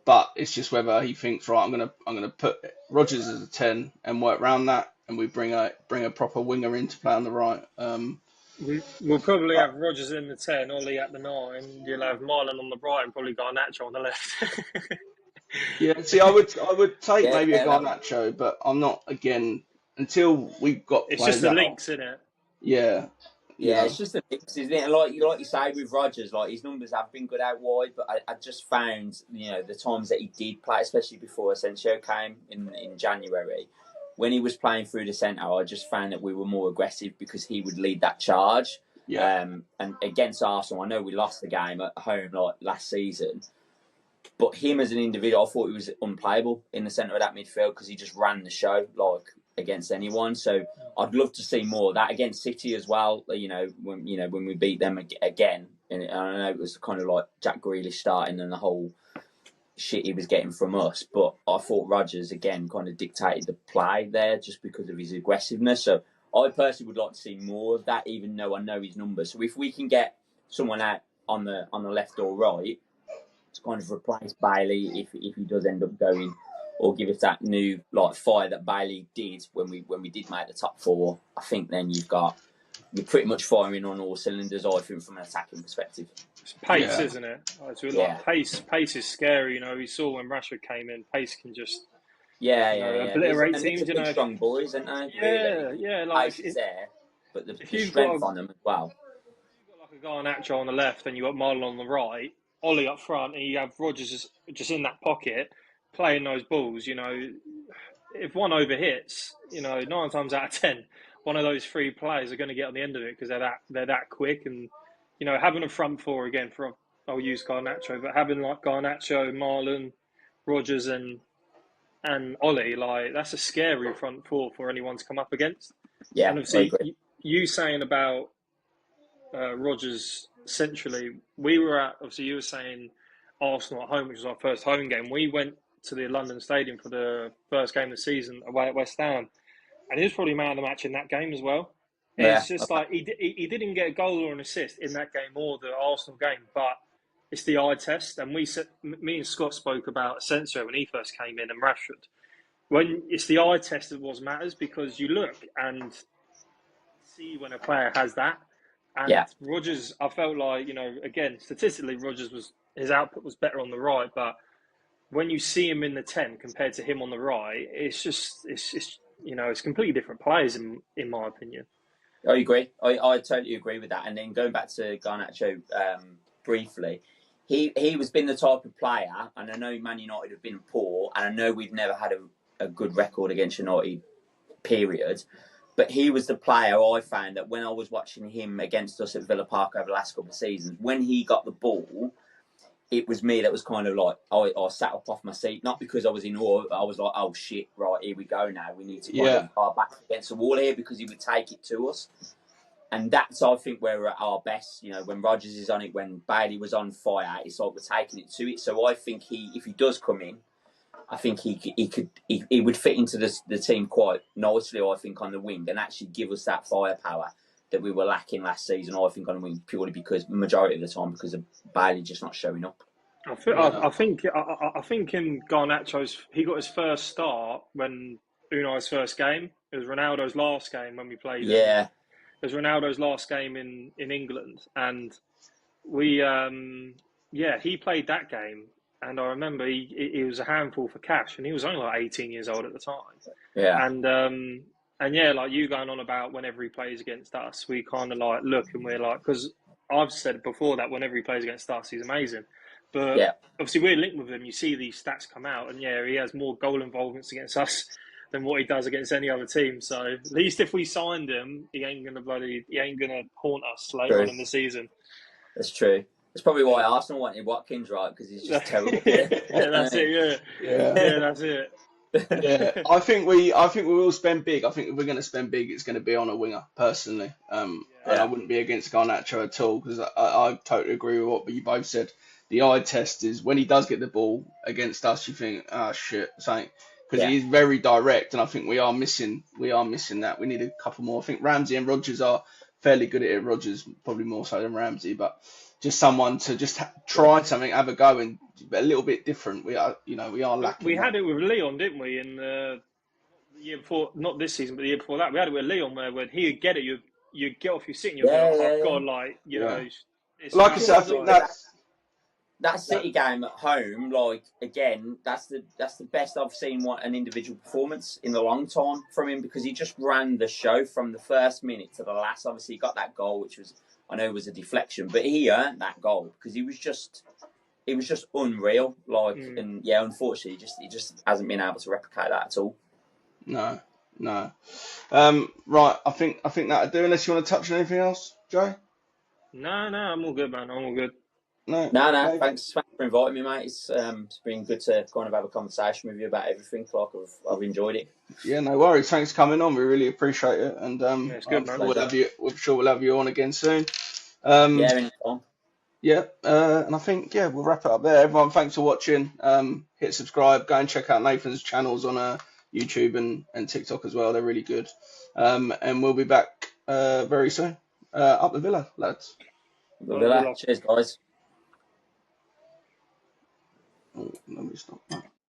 But it's just whether he thinks, right, I'm gonna put Rodgers as a 10 and work around that, and we bring a proper winger in to play on the right. We'll probably But have Rodgers in the 10, Ollie at the 9. You'll have Marlon on the right and probably Garnacho on the left. yeah, see, I would take Yeah, maybe a Garnacho, but I'm not, again, until we've got It's just players the out. links, isn't it? Yeah, Yeah, it's just a mix, isn't it? And like you say with Rodgers, like his numbers have been good out wide, but I just found the times that he did play, especially before Asensio came in January, when he was playing through the centre, I just found that we were more aggressive because he would lead that charge. yeah, And against Arsenal, I know we lost the game at home like last season, but him as an individual, I thought he was unplayable in the centre of that midfield because he just ran the show like against anyone. So I'd love to see more of that against City as well. When we beat them again, and I know it was kind of like Jack Grealish starting and the whole shit he was getting from us. But I thought Rodgers again kind of dictated the play there just because of his aggressiveness. So I personally would like to see more of that, even though I know his numbers. So if we can get someone out on the left or right to kind of replace Bailey if he does end up going, or give us that new like fire that Bailey did when we did make the top four, I think then you're pretty much firing on all cylinders, I think, from an attacking perspective. It's pace, yeah, isn't it? Like pace is scary. We saw when Rashford came in, pace can just Yeah. obliterate These are teams. big, strong boys, aren't they? Yeah, Really, yeah. the Like pace is there, but the if you've strength got on them as well. like a Garnacho on the left and you got Marlon on the right, Ollie up front, and you have Rodgers just in that pocket playing those balls. If one overhits, 9 times out of 10, one of those three players are going to get on the end of it because they're that quick. And having a front four again I'll use Garnacho, but having like Garnacho, Marlon, Rodgers, and and Ollie, like that's a scary front four for anyone to come up against. Yeah, And I obviously, agree. you saying about Rodgers centrally, we were at, obviously you were saying Arsenal at home, which was our first home game. We went to the London Stadium for the first game of the season away at West Ham, and he was probably man of the match in that game as well. Yeah, It's just like he didn't get a goal or an assist in that game or the Arsenal game, but it's the eye test. And me and Scott spoke about Asensio when he first came in, and Rashford. When it's the eye test that what matters, because you look and see when a player has that. And yeah, Rodgers, I felt like, again, statistically, his output was better on the right, but when you see him in the 10 compared to him on the right, it's completely different players in my opinion. I agree. I totally agree with that. And then going back to Garnacho briefly, he was been the type of player, and I know Man United have been poor, and I know we've never had a good record against United, period. But he was the player I found that when I was watching him against us at Villa Park over the last couple of seasons, when he got the ball, it was me that was kind of like, I sat up off my seat, not because I was in awe, I was like, oh shit, right, here we go now. We need to kind of our back against the wall here, because he would take it to us. And that's, I think, where we're at our best. When Rodgers is on it, when Bailey was on fire, it's like we're taking it to it. So I think if he does come in, I think he would fit into the team quite nicely, I think, on the wing, and actually give us that firepower that we were lacking last season, I think, on the wing, purely because, majority of the time, because of Bailey just not showing up. I think in Garnacho's, he got his first start when Unai's first game. It was Ronaldo's last game when we played. Yeah. It was Ronaldo's last game in England, and we he played that game, and I remember he was a handful for cash, and he was only like 18 years old at the time. Yeah. And yeah, like you going on about whenever he plays against us, we kind of like look and we're like, because I've said before that whenever he plays against us, he's amazing. But obviously we're linked with him. You see these stats come out, and he has more goal involvements against us than what he does against any other team. So at least if we signed him, he ain't gonna haunt us later on in the season. That's true. That's probably why Arsenal wanted Watkins, right? Because he's just terrible. That's it. Yeah, that's it. Yeah, I think we will spend big. I think if we're going to spend big, it's going to be on a winger, personally. And I wouldn't be against Garnacho at all, because I totally agree with what you both said. The eye test is when he does get the ball against us, you think, oh shit, something, because he's very direct, and I think we are missing that. We need a couple more. I think Ramsey and Rodgers are fairly good at it. Rodgers probably more so than Ramsey, but just someone to just try something, have a go, and a little bit different. We are lacking. We had it with Leon, didn't we? In the year before, not this season, but the year before that, we had it with Leon, where when he would get it, you get off your seat and you'd be like, oh god, like It's like I said, I think that City game at home, like, again, that's the best I've seen an individual performance in a long time from him, because he just ran the show from the first minute to the last. Obviously, he got that goal, which was, I know, was a deflection, but he earned that goal because he was just unreal. Like, and unfortunately, he just hasn't been able to replicate that at all. No. Right, I think that'll do. Unless you want to touch on anything else, Joe? No, I'm all good, man. I'm all good. No. Thanks for inviting me, mate. It's been good to kind of have a conversation with you about everything. Like, I've enjoyed it. Yeah, no worries. Thanks for coming on. We really appreciate it, and it's good, man. We're sure we'll have you on again soon. Anytime. Yeah, and I think we'll wrap it up there. Everyone, thanks for watching. Hit subscribe. Go and check out Nathan's channels on YouTube and TikTok as well. They're really good. And we'll be back very soon. Up the Villa, lads. Villa. Cheers, guys. Oh, let me stop that.